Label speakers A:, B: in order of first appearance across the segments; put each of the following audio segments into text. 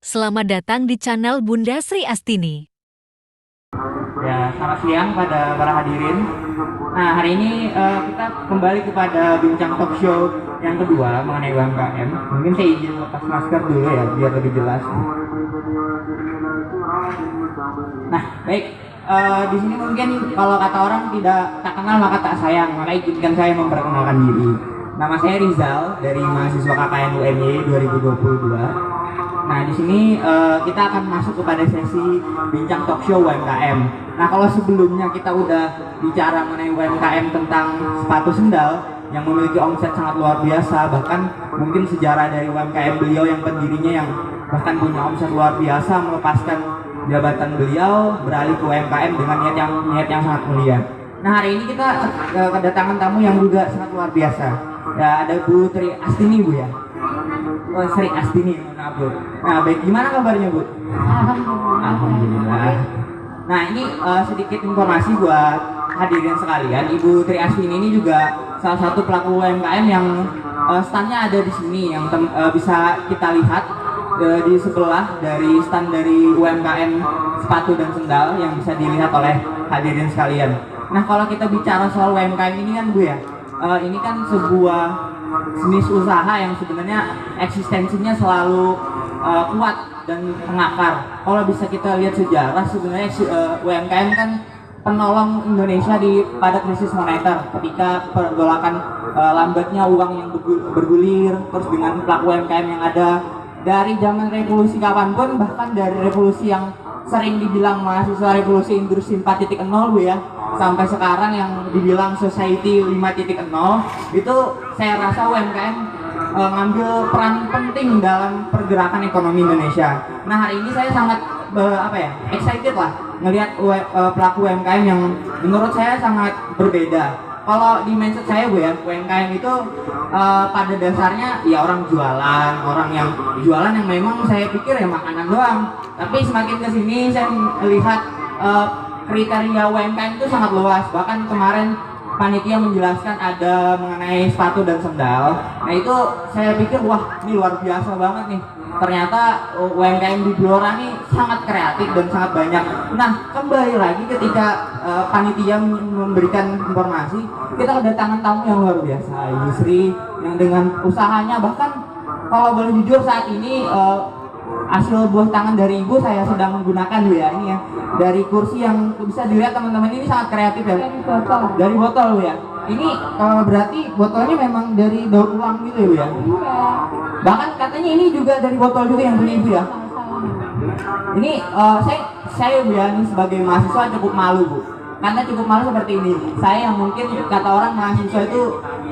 A: Selamat datang di channel Bunda Sri Astini.
B: Ya, selamat siang pada para hadirin. Nah, hari ini kita kembali kepada bincang talk show yang kedua mengenai UMKM. Mungkin saya izin lepas masker dulu ya, biar lebih jelas. Nah, baik. Di sini mungkin kalau kata orang tidak tak kenal maka tak sayang, maka izinkan saya memperkenalkan diri. Nama saya Rizal dari mahasiswa KKN UNY 2022. Nah, di sini kita akan masuk kepada sesi bincang talk show UMKM. Nah, kalau sebelumnya kita udah bicara mengenai UMKM tentang sepatu sendal yang memiliki omset sangat luar biasa, bahkan mungkin sejarah dari UMKM beliau yang pendirinya yang bahkan punya omset luar biasa melepaskan jabatan beliau beralih ke UMKM dengan niat yang sangat mulia. Nah, hari ini kita kedatangan tamu yang juga sangat luar biasa. Ya, ada Bu Tri Astini, Bu ya. Oh, Sri Astini, maaf Bu. Nah, baik, gimana kabarnya Bu? Alhamdulillah. Nah, ini sedikit informasi buat hadirin sekalian. Ibu Tri Astini ini juga salah satu pelaku UMKM yang standnya ada di sini, yang bisa kita lihat di sebelah dari stand dari UMKM sepatu dan sendal yang bisa dilihat oleh hadirin sekalian. Nah, kalau kita bicara soal UMKM ini kan Bu ya, ini kan sebuah jenis usaha yang sebenarnya eksistensinya selalu kuat dan mengakar. Kalau bisa kita lihat sejarah, sebenarnya UMKM kan penolong Indonesia pada krisis moneter ketika pergolakan lambatnya uang yang bergulir, terus dengan pelaku UMKM yang ada dari zaman revolusi kapanpun, bahkan dari revolusi yang sering dibilang mahasiswa revolusi industri 4.0 Bu ya, sampai sekarang yang dibilang society 5.0, itu saya rasa UMKM ngambil peran penting dalam pergerakan ekonomi Indonesia. Nah, hari ini saya sangat excited lah ngelihat pelaku UMKM yang menurut saya sangat berbeda. Kalau di mindset saya Bu ya, UMKM itu pada dasarnya ya orang jualan, orang yang jualan yang memang saya pikir ya makanan doang. Tapi semakin kesini saya melihat kriteria UMKM itu sangat luas. Bahkan kemarin panitia menjelaskan ada mengenai sepatu dan sendal. Nah, itu saya pikir wah, ini luar biasa banget nih. Ternyata UMKM di Blora ini sangat kreatif dan sangat banyak. Nah, kembali lagi ketika panitia memberikan informasi, kita kedatangan tamu yang luar biasa, Ibu Sri, yang dengan usahanya bahkan kalau boleh jujur saat ini hasil buah tangan dari ibu saya sedang menggunakan Bu ya, ini ya, dari kursi yang bisa dilihat teman-teman, ini sangat kreatif ya, dari botol Bu ya. Ini berarti botolnya memang dari daur ulang gitu ya Bu ya. Bahkan katanya ini juga dari botol juga yang punya ibu ya. Ini saya Bu ya, ini sebagai mahasiswa cukup malu Bu, karena cukup malu seperti ini. Saya yang mungkin kata orang mahasiswa itu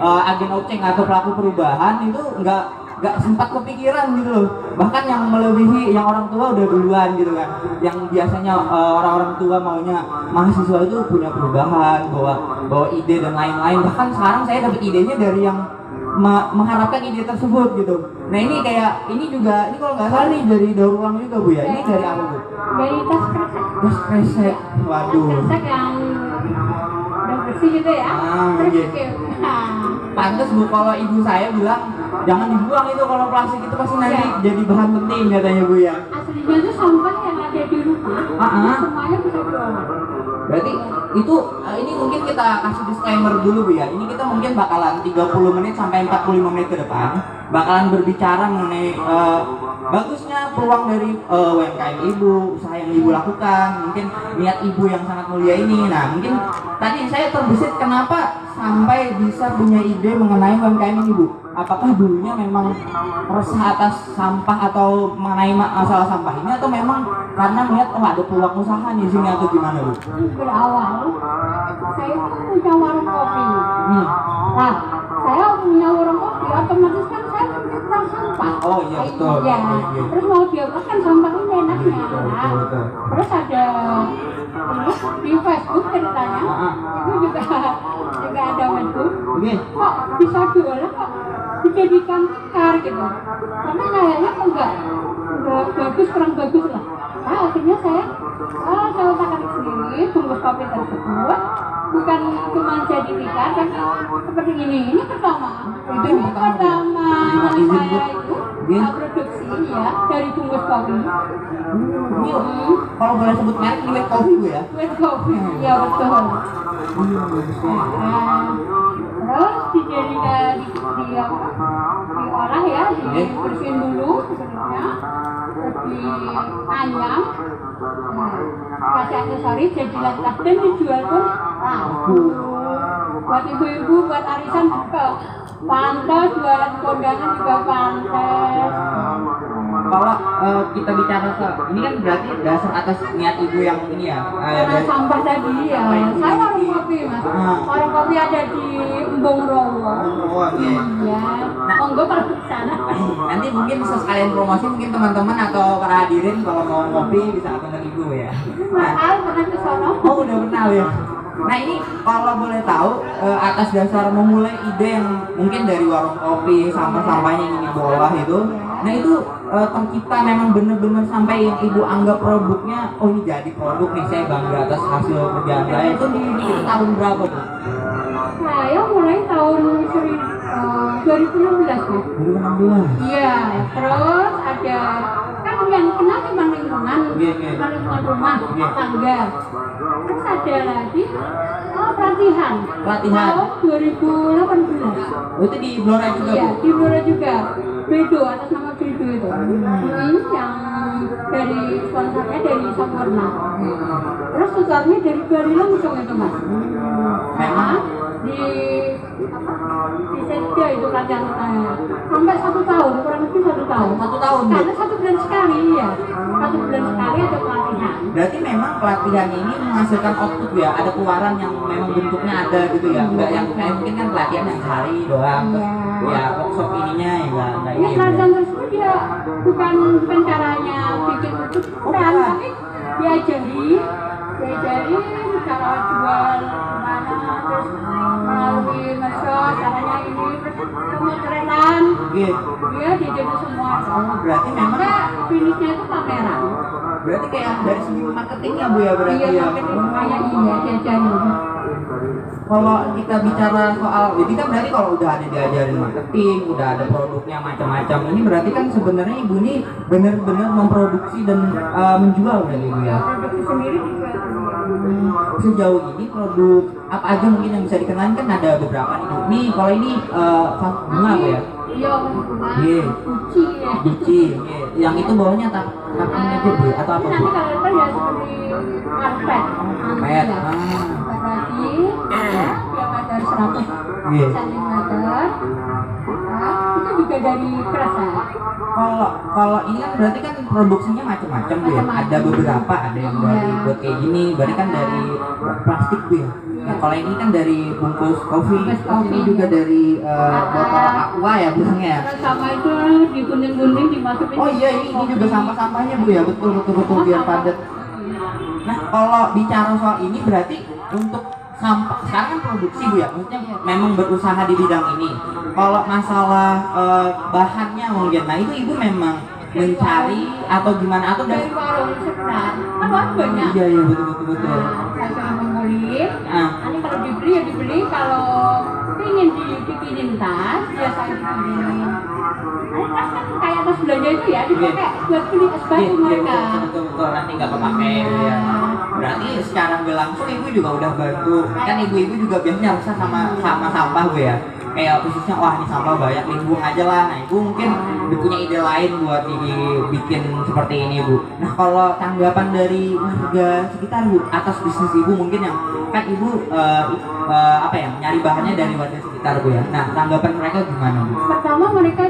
B: agen obceng atau pelaku perubahan itu nggak sempat kepikiran gitu loh. Bahkan yang melebihi yang orang tua udah duluan gitu kan. Yang biasanya orang-orang tua maunya mahasiswa itu punya perubahan, bawa ide dan lain-lain. Bahkan sekarang saya dapat idenya dari yang mengharapkan ide tersebut gitu. Nah, ini kayak ini juga, ini kalau nggak salah nih dari daur ulang juga Bu ya. Ini dari apa Bu?
C: Dari tas kresek.
B: Tas kresek. Waduh.
C: Tas kresek yang udah bersih gitu ya. Terus
B: Iya. Pantes Bu, kalau ibu saya bilang jangan dibuang itu, kalau plastik itu pasti nanti jadi bahan penting katanya Bu ya.
C: Aslinya tuh sampah yang ada di rumah, semuanya bisa diolah.
B: Berarti itu ini mungkin kita kasih disclaimer dulu Bu ya. Ini kita mungkin bakalan 30 menit sampai 45 menit ke depan bakalan berbicara mengenai bagusnya peluang dari UMKM ibu, usaha yang ibu lakukan, mungkin niat ibu yang sangat mulia ini. Nah, mungkin tadi saya terbesit kenapa sampai bisa punya ide mengenai UMKM ini Bu. Apakah dulunya memang resah atas sampah atau mengenai masalah sampah ini, atau memang karena melihat ada peluang usaha di sini, atau gimana Bu?
C: Berawal, saya tuh punya warung kopi. Nah, saya punya warung kopi, otomatis kan saya mencipta sampah.
B: Oh iya betul.
C: Ya.
B: Iya.
C: Terus mau diolahkan sampah ini enaknya.
B: Betul.
C: Terus ada ini di Facebook ceritanya, itu juga ada Facebook. Kok bisa diolah, kok dijadikan tikar gitu. Karena kayaknya enggak bagus, kurang bagus lah. Nah, akhirnya saya usahakan sendiri bungkus kopi tersebut, bukan cuma jadi tikar, tapi seperti ini pertama. Ini pertama saya itu produksi Iya, dari bungkus kopi.
B: Ini kalau boleh sebut merek ini White Coffee Bu ya?
C: White kopi, iya betul. Terus dijadikan di apa? Diolah ya, dibersihin dulu sebenarnya, terus dianyam, kasih aksesoris jadi tas dan dijual pun laku. Buat ibu-ibu, buat arisan juga pantas, jualan kondangan juga pantas.
B: Kalau kita bicara soal ini kan berarti dasar atas niat ibu yang ini ya.
C: Karena sampah tadi ya, saya warung kopi mas. Warung kopi ada di Embong Rowo.
B: Oh iya.
C: Iya. Monggo kalau ke sana.
B: Nanti mungkin bisa sekalian promosi mungkin teman-teman atau para hadirin kalau mau ngopi bisa ketemu ibu ya.
C: Mas Al pernah ke sana?
B: Oh udah pernah ya. Nah ini kalau boleh tahu atas dasar memulai ide yang mungkin dari warung kopi sampah-sampahnya yang ibu olah itu, nah itu tercipta memang benar-benar sampai yang ibu anggap produknya, oh ini jadi produk nih saya bangga atas hasil kerjaan saya itu di tahun berapa tuh?
C: Saya mulai tahun 2016 ya.
B: 2016.
C: Iya, terus ada kan yang kena cuma lingkungan, cuma lingkungan rumah, tangga. Terus ada lagi pelatihan. Tahun 2018.
B: Itu di Blora juga
C: Iya,
B: Bu?
C: di Blora juga. Bedo atas nama Bedo itu. Yang dari sponsornya dari Sampurna. Terus tutornya dari Bali langsung itu mas. Nah, di Setja itu pelatihan saya sampai 1 tahun, kurang lebih 1 tahun.
B: 1 tahun Bu?
C: Karena 1 bulan sekali ya, 1 bulan sekali ada pelatihan.
B: Berarti memang pelatihan ini menghasilkan output ya, ada keluaran yang memang bentuknya ada gitu ya, enggak yang kayak mungkin kan pelatihan yang sehari doang, ya workshop ininya ya enggak
C: Ya
B: ini.
C: pelatihan tersebut dia bukan caranya bikin produk, bukan, tapi diajari cara jual gimana, terus melalui medsos caranya ini, terus pemotretan, dia diajarin semua.
B: Berarti memang
C: Sampai finishnya itu pameran.
B: berarti kayak dari segi marketingnya Bu ya berarti
C: Iya,
B: ya.
C: marketing kayak iya diajarin.
B: Kalau kita bicara soal, jadi kan berarti kalau udah ada diajarin marketing, udah ada produknya macam-macam, ini berarti kan sebenarnya ibu ini benar-benar memproduksi dan menjual berarti ibu ya.
C: Produksi sendiri juga.
B: Sejauh ini produk apa aja mungkin yang bisa dikenalin kan ada beberapa nih Bu. Nih kalau ini bunga Bu ya.
C: Iya, bunga.
B: Iya.
C: Gucci ya.
B: Gucci, yang itu bawahnya tapnya aja Bu atau apa Bu?
C: Nanti kalau itu ya seperti karpet.
B: Karpet.
C: Lagi, ya, yang ada 100
B: Iya.
C: cm. Itu juga dari keras ya.
B: Kalau ini kan berarti kan produksinya macam-macam Bu ya. Ada beberapa, ada yang dari buat kayak gini, berarti kan dari plastik Bu ya. Nah, kalau ini kan dari bungkus kopi, ini juga dari botol aqua ya biasanya ya.
C: Terus sama itu digunting-gunting dimasukin.
B: Oh iya ini juga sampah-sampahnya Bu ya, betul biar padat. Nah kalau bicara soal ini berarti untuk sampah sekarang kan produksi Bu ya, maksudnya memang berusaha di bidang ini. Kalau masalah bahannya mungkin, nah itu ibu memang mencari atau gimana atau
C: dari warung sebentar. Kan warung banyak.
B: Iya betul.
C: Saya cuma mengulik.
B: Ah.
C: Nanti kalau dibeli ya dibeli, kalau ingin dibikinin tas ya saya dibikinin. Nanti tas kan kayak tas belanja itu ya dipakai buat beli es batu mereka.
B: Betul nanti nggak kepake ya. Berarti secara nggak langsung ibu juga udah bantu kan, ibu-ibu juga biasanya harusnya sama sampah Bu ya, kayak khususnya wah ini sampah banyak nih buang aja lah. Nah ibu mungkin punya ide lain buat bikin seperti ini Bu. Nah kalau tanggapan dari warga sekitar Bu atas bisnis ibu mungkin yang kan ibu apa ya nyari bahannya dari warga sekitar Bu ya. Nah tanggapan mereka gimana Bu?
C: Pertama mereka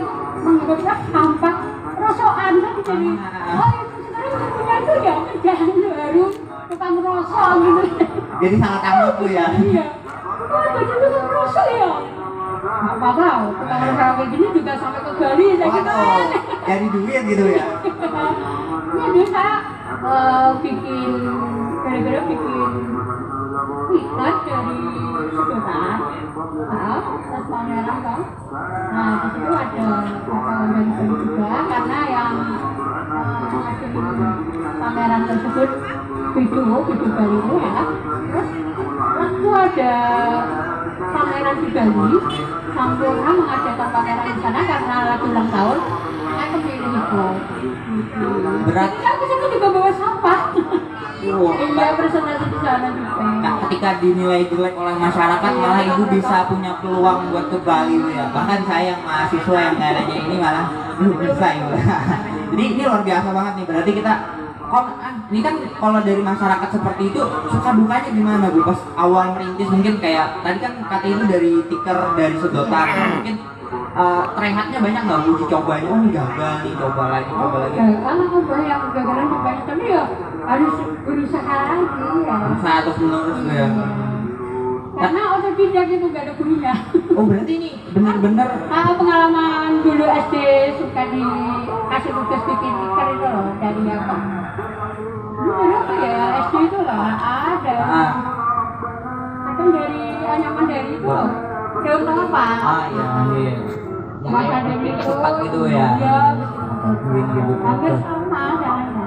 C: menganggapnya sampah rosokan kan, jadi oh itu sekarang punya itu ya kerjaan baru tukang rosok gitu.
B: Jadi sangat amat Bu ya.
C: Iya. Oh baju tukang rosok ya. Apa tahu tukang rosok kayak gini juga sampai ke Bali ya gitu kan.
B: Jadi duit gitu ya.
C: Ini bisa bikin gara-gara bikin iklan dari sedotan, tas pameran kan. Nah di situ ada dari Bali juga karena yang pameran tersebut video Bali itu ya. Terus waktu ada pameran di Bali, Sampurna mengadakan pameran di sana karena lagi ulang tahun. Nah seiring itu.
B: Berat.
C: Jadi aku sana juga bawa sampah.
B: Wah,
C: Iya, presentasi di sana juga.
B: nah, ketika dinilai jelek oleh masyarakat malah ibu bisa punya peluang buat ke Bali Bu, ya. Bahkan saya yang mahasiswa yang nggak adanya ini malah bisa ibu. Jadi ini luar biasa banget nih. Berarti kita ini kan kalau dari masyarakat seperti itu suka dukanya gimana Bu? Pas awal merintis mungkin kayak tadi kan kata ibu dari tiker dari sedotan mungkin rehatnya banyak nggak Bu dicobanya? Oh ini gagal nih, coba lagi.
C: Kan aku banyak kegagalan juga banyak, tapi ya harus berusaha lagi ya.
B: Usaha terus menerus Bu, ya.
C: Karena otodidak itu gak ada gurunya.
B: Oh berarti ini bener-bener
C: Pengalaman dulu SD suka dikasih tugas bikin stiker itu loh dari apa? Dulu apa ya SD itu loh ada. Kadang dari anyaman dari itu loh. Daun apa?
B: iya.
C: Mas ada gitu.
B: Cepat gitu ya.
C: Iya.
B: Gitu.
C: Hampir sama jalannya.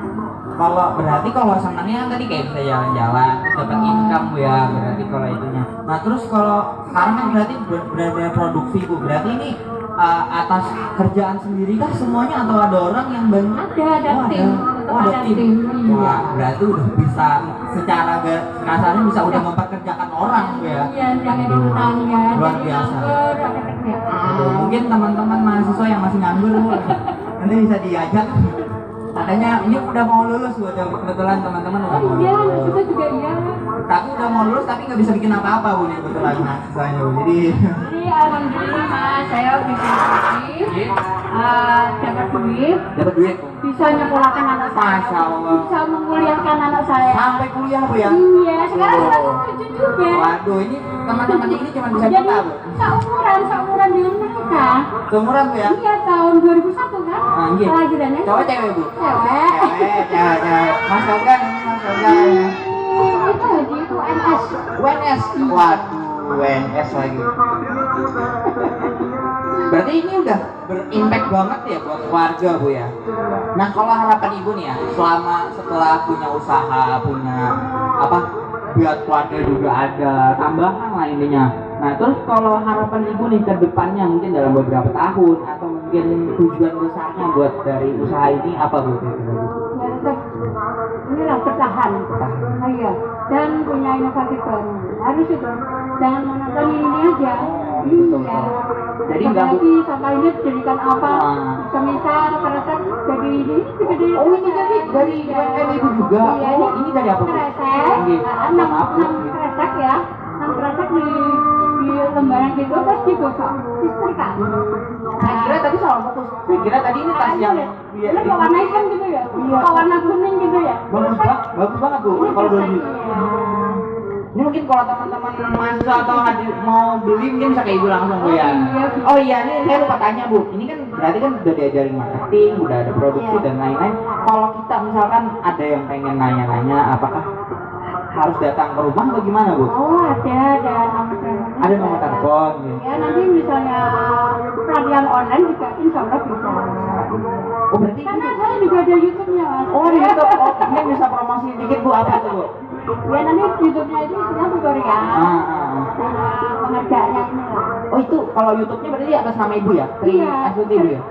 B: Kalau senangnya kan tadi kayak bisa jalan-jalan, terus dapat income Bu ya, berarti kalau itunya. Nah terus kalau sekarang kan berarti benar-benar produksi Bu, berarti ini atas kerjaan sendiri kah semuanya atau ada orang yang bantu?
C: Ada tim.
B: Ada tim. Wah berarti udah bisa secara kasarnya bisa udah memperkerjakan orang Bu ya.
C: Iya, jangan utang ya.
B: Luar biasa.
C: Nganggur,
B: Mungkin teman-teman mahasiswa yang masih nganggur Bu, nanti bisa diajak. Katanya ini udah mau lulus Bu, kebetulan teman-teman udah mau
C: Iya,
B: lulus.
C: kita juga iya.
B: Tapi udah mau lulus tapi nggak bisa bikin apa-apa Bu nih kebetulan mahasiswanya Bu.
C: Jadi alhamdulillah saya bikin skripsi, dapat duit, bisa nyekolahkan anak saya,
B: Masya Allah.
C: bisa menguliakan anak saya.
B: Sampai kuliah Bu ya.
C: Iya, sekarang sudah
B: Oh.
C: 7 juga.
B: Waduh, ini teman-teman ini cuma bisa
C: Jadi
B: kita Bu.
C: seumuran dengan mereka.
B: Seumuran Bu ya.
C: Iya, tahun 2001 kan?
B: Iya.
C: Kelahirannya
B: Cowok cewek Bu?
C: cewek.
B: Cewek. Mas Ogan, Mas Ogan.
C: Itu lagi itu NS.
B: UNS. Waduh, UNS lagi. Berarti ini udah berimpact banget ya buat keluarga Bu ya. Nah kalau harapan Ibu nih ya, setelah punya usaha, punya apa, buat keluarga juga ada tambahan lah intinya. Nah terus kalau harapan Ibu nih ke depannya mungkin dalam beberapa tahun atau mungkin tujuan besarnya buat dari usaha ini apa Bu?
C: Ya tetap inilah bertahan. Iya. Dan punya inovasi baru. Harus itu. Jangan menonton ini aja.
B: Betul.
C: Iya.
B: Jadi
C: Sampai
B: nggak
C: lagi sampah ini dijadikan apa?
B: Wah.
C: Semisal kresek jadi ini jadi.
B: Oh ini jadi dari UMKM Ibu juga.
C: Iya,
B: Oh ini dari apa Bu?
C: Kresek.
B: Iya.
C: Enam
B: Maaf Bu.
C: kresek ya. 6 kresek di lembaran gitu terus digosok. Disetrika.
B: Saya kira tadi salah fokus. Saya kira tadi ini tas yang
C: Ini kok warna hitam gitu ya?
B: Iya.
C: Kok warna kuning gitu ya?
B: bagus banget Bu. Kalau dulu ini mungkin kalau teman-teman mahasiswa atau mau beli mungkin bisa ke Ibu langsung Bu ya. Oh iya, ini saya lupa tanya Bu. Ini kan berarti kan udah diajarin marketing, udah ada produksi dan lain-lain. Kalau kita misalkan ada yang pengen nanya-nanya, apakah harus datang ke rumah atau gimana Bu?
C: Oh ada nomor telepon.
B: Ada nomor telepon gitu.
C: Ya nanti misalnya pelatihan online juga insya Allah bisa.
B: Oh berarti
C: Karena saya juga ada YouTube-nya Mas.
B: oh di YouTube. Oh ini bisa promosi dikit Bu, apa itu Bu?
C: Ya nanti YouTube-nya itu isinya tutorial. Sama pengerjaannya ini lah.
B: Oh itu kalau YouTube-nya berarti atas nama Ibu ya?
C: Iya.
B: Astuti Bu ya?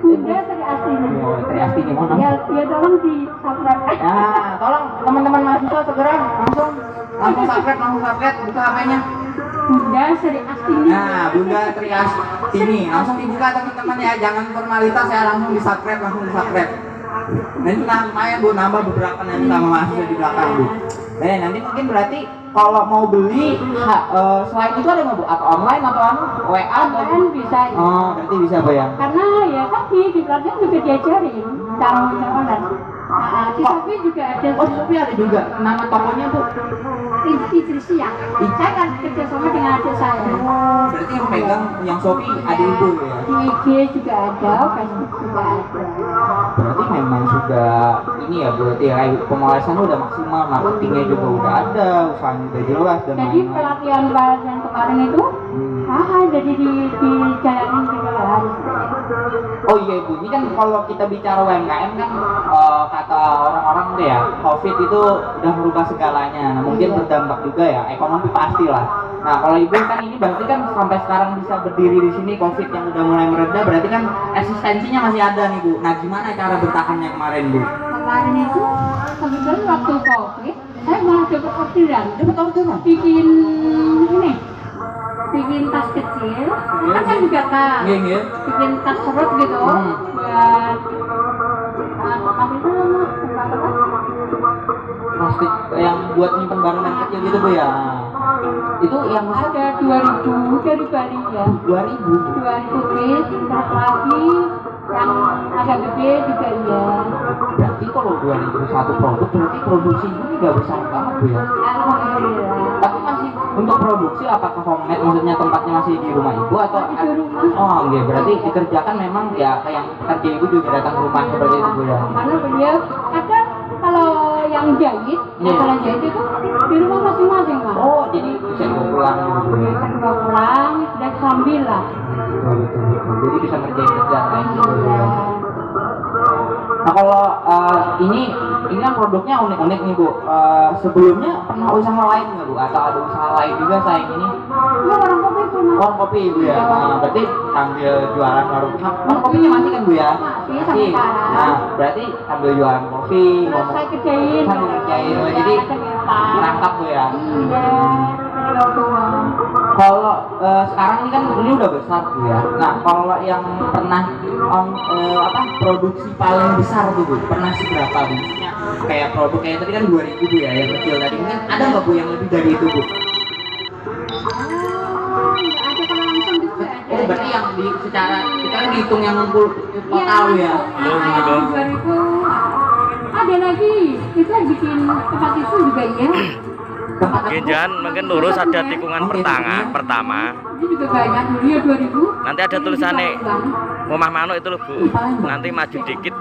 C: Bunda Sri Astini.
B: Oh, Sri Astini, mohon maaf.
C: Ya tolong di subscribe.
B: Nah, tolong teman-teman mahasiswa segera langsung subscribe, buka HP-nya.
C: Bunda Sri Astini.
B: Nah, Bunda Sri Astini, langsung dibuka teman-teman ya, jangan formalitas ya, langsung di subscribe. Nah itu namanya Bu, nambah beberapa nanti sama mahasiswa di belakang Bu. Nah nanti mungkin berarti kalau mau beli selain itu ada nggak Bu? Atau online atau WA atau?
C: Online bisa.
B: Oh, berarti bisa Bu ya?
C: Karena ya tadi di pelatihan juga diajarin cara online. Di Shopee juga ada.
B: Oh, di Shopee ada juga. Nama tokonya Bu?
C: Idrisia. Saya kan kerjasama dengan adik saya.
B: Oh, berarti yang pegang yang Shopee ada Ibu ya?
C: Di IG juga ada, Facebook juga ada.
B: Berarti memang sudah ini ya, berarti ya pemalasan udah maksimal, marketingnya juga udah ada, usahanya udah jelas dan
C: Jadi
B: lain-lain.
C: pelatihan kemarin itu jadi dijalanin juga harus.
B: Oh iya Ibu, ini kan kalau kita bicara UMKM kan kata orang-orang tuh ya, COVID itu udah merubah segalanya. Nah mungkin berdampak juga ya, ekonomi pasti lah. Nah kalau ibu kan ini berarti kan sampai sekarang bisa berdiri di sini, COVID yang udah mulai mereda, berarti kan eksistensinya masih ada nih bu. Nah gimana cara bertahannya kemarin bu?
C: Kemarin itu kebetulan waktu COVID saya malah dapat orderan.
B: Dapat orderan?
C: Bikin tas kecil, kan saya juga tas.
B: Iya.
C: Bikin tas serut gitu buat apa itu apa?
B: Plastik yang buat nyimpen barang yang kecil gitu bu ya. Itu yang
C: Ada 2000 dari Bali ya.
B: 2000.
C: 2000 piece, terus lagi yang agak gede juga ya.
B: Berarti kalau 2001 produk berarti produksi ini nggak besar banget bu ya.
C: Alhamdulillah.
B: Tapi masih untuk produksi apakah homemade, maksudnya tempatnya masih di rumah ibu atau
C: Masih di rumah.
B: Oh iya, berarti dikerjakan memang ya kayak yang kerja ibu juga datang ke rumah seperti itu bu ya.
C: Karena beliau kadang kalau yang jahit, masalah jahit itu di rumah masing-masing mas.
B: Oh jadi bisa dibawa pulang gitu bu ya.
C: Bisa dibawa pulang dan sambil lah.
B: Betul. Jadi bisa ngerjain kerjaan lain gitu ya. Nah kalau ini kan produknya unik-unik nih bu. Sebelumnya pernah usaha lain nggak bu? Atau ada usaha lain juga selain ini?
C: Ya warung kopi itu mas.
B: Warung kopi bu ya. Nah, berarti sambil jualan warung kopinya masih kan bu ya?
C: Masih sampai sekarang.
B: Nah berarti sambil jualan kopi,
C: Terus saya kerjain.
B: sambil kerjain, jadi merangkap bu ya.
C: Iya.
B: Kalau sekarang ini kan ini udah besar bu ya. Nah kalau yang pernah produksi paling besar tuh bu, pernah seberapa bu? Maksudnya kayak produk kayak tadi kan 2000 bu ya, yang kecil tadi mungkin ada nggak bu yang lebih dari itu bu?
C: Ada kalau langsung gitu ada.
B: Oh berarti yang secara kita kan dihitung yang ngumpul total ya.
C: Yang 2000 ada lagi kita bikin tempat tisu juga ya.
D: Mungkin jangan mungkin lurus ada tikungan pertama.
C: Ini juga banyak dulu ya 2000.
D: Nanti ada tulisannya Rumah Manuk itu loh bu. Nanti maju dikit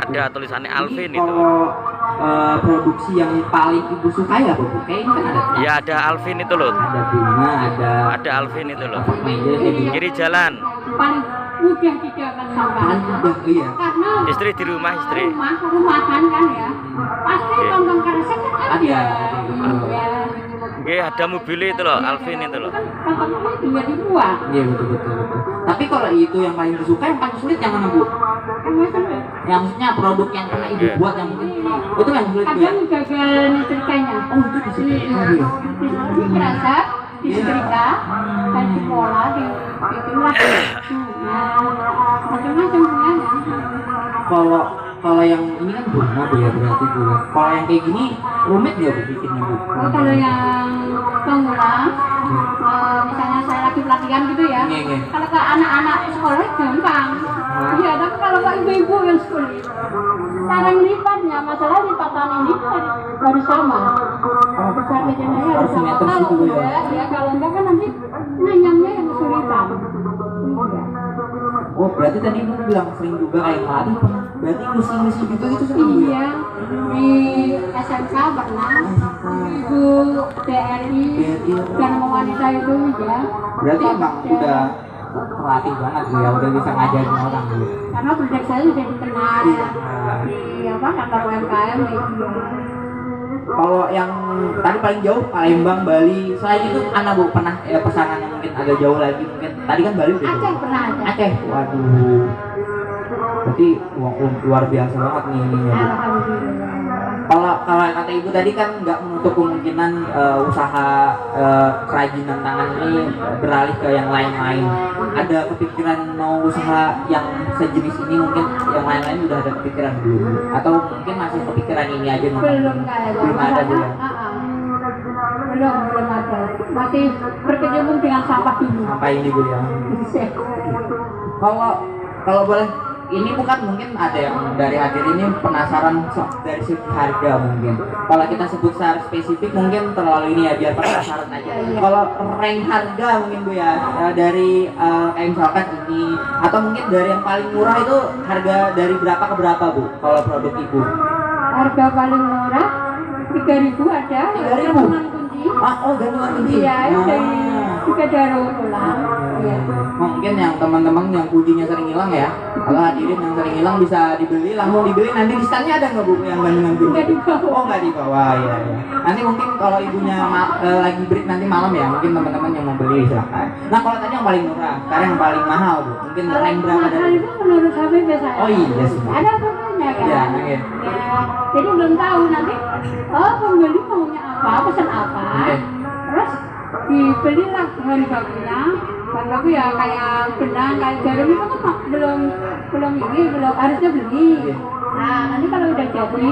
D: ada tulisannya Alvin itu.
B: Kalau produksi yang paling ibu suka ya bu, kayak ini kan ada.
D: Ya ada Alvin itu loh.
B: Ada bunga,
D: Ada Alvin itu loh.
B: meja kayak gitu.
D: Kiri jalan.
C: Paling mudah tidak akan sampai.
B: Paling mudah iya.
C: Karena
D: Istri di rumah istri.
C: rumahan kan ya. Pasti tonton kresek kan ada.
B: Ada.
C: Iya.
D: Oke ada mobil itu loh Alvin itu loh.
C: Tontonnya juga dibuat.
B: Iya betul. Tapi kalau itu yang paling disuka, yang paling sulit yang mana bu?
C: Kan maksudnya
B: Yang maksudnya produk yang pernah ibu buat yang mungkin itu yang sulit bu ya?
C: kadang gagal nyetrikanya.
B: Oh itu di sini.
C: Iya. Di kerasap, disetrika, dan di pola, itulah. Macam-macam bunganya.
B: Kalau yang ini kan bunga bu ya, berarti bu ya. Kalau yang kayak gini rumit nggak bu bikinnya bu?
C: Kalau yang pemula, misalnya saya lagi pelatihan gitu ya.
B: Iya.
C: Kalau ke anak-anak sekolah gampang. Iya, tapi kalau ke ibu-ibu yang sekolah, cara lipatnya, masalah lipatan ini harus sama. Besar kecilnya harus sama.
B: simetris
C: Kalau
B: gitu ya.
C: enggak, ya kalau enggak kan nanti nanyamnya yang kesulitan. Iya.
B: Oh berarti tadi ibu bilang sering juga kayak ngelatih pernah. Berarti ngisi gitu sering bu ya?
C: Iya, di SMK pernah, ibu DRI dan wanita itu ya.
B: Berarti emang udah terlatih banget bu ya, udah bisa ngajarin orang bu.
C: Karena proyek saya sudah dikenal di kantor UMKM ya.
B: Kalau yang tadi paling jauh Palembang, Bali, selain itu mana bu pernah pesanan yang mungkin agak jauh lagi mungkin? Tadi kan Bali udah jauh.
C: Aceh pernah ada.
B: Aceh, waduh. Berarti luar biasa banget nih ini ya bu.
C: Alhamdulillah.
B: Kalau kata ibu tadi kan nggak menutup kemungkinan usaha kerajinan tangan ini beralih ke yang lain-lain. Ada kepikiran mau usaha yang sejenis ini, mungkin yang lain-lain udah ada kepikiran belum? Atau mungkin masih kepikiran ini aja?
C: Belum kayaknya.
B: Belum ada bu ya?
C: Belum ada. Masih berkecimpung dengan sampah dulu.
B: Sampai ini bu ya. Kalau boleh, ini bukan mungkin ada yang dari hadir ini penasaran dari segi harga mungkin. Kalau kita sebut secara spesifik mungkin terlalu ini ya, biar penasaran aja. Kalau rank harga mungkin bu ya, dari kayak misalkan ini atau mungkin dari yang paling murah itu harga dari berapa ke berapa bu? Kalau produk ibu?
C: Harga paling murah 3.000 ada.
B: 3.000?
C: Gantungan kunci.
B: Oh gantungan kunci.
C: Iya, dari juga daru pulang. Iya.
B: Mungkin yang teman-teman yang kuncinya sering hilang ya, kalau hadirin yang sering hilang bisa dibeli, langsung dibeli. Nanti di standnya ada nggak Bu yang gantungan kunci?
C: Nggak dibawa.
B: Oh nggak dibawa ya, ya. Nanti mungkin kalau ibunya lagi break nanti malam ya, mungkin teman-teman yang mau beli silakan. Nah kalau tadi yang paling murah, sekarang yang paling mahal Bu, mungkin rank berapa
C: Mahal
B: dari?
C: itu menurut HPP saya.
B: Oh iya sih.
C: Ada fotonya kan?
B: Iya, iya.
C: Ya, jadi belum tahu nanti. Oh pembeli maunya apa, pesan apa.
B: Oke.
C: Terus dibelilah bahan bakunya. Bahan baku ya kayak benang, kayak jarum itu kan belum harusnya beli.
B: Iya.
C: Nah nanti kalau udah jadi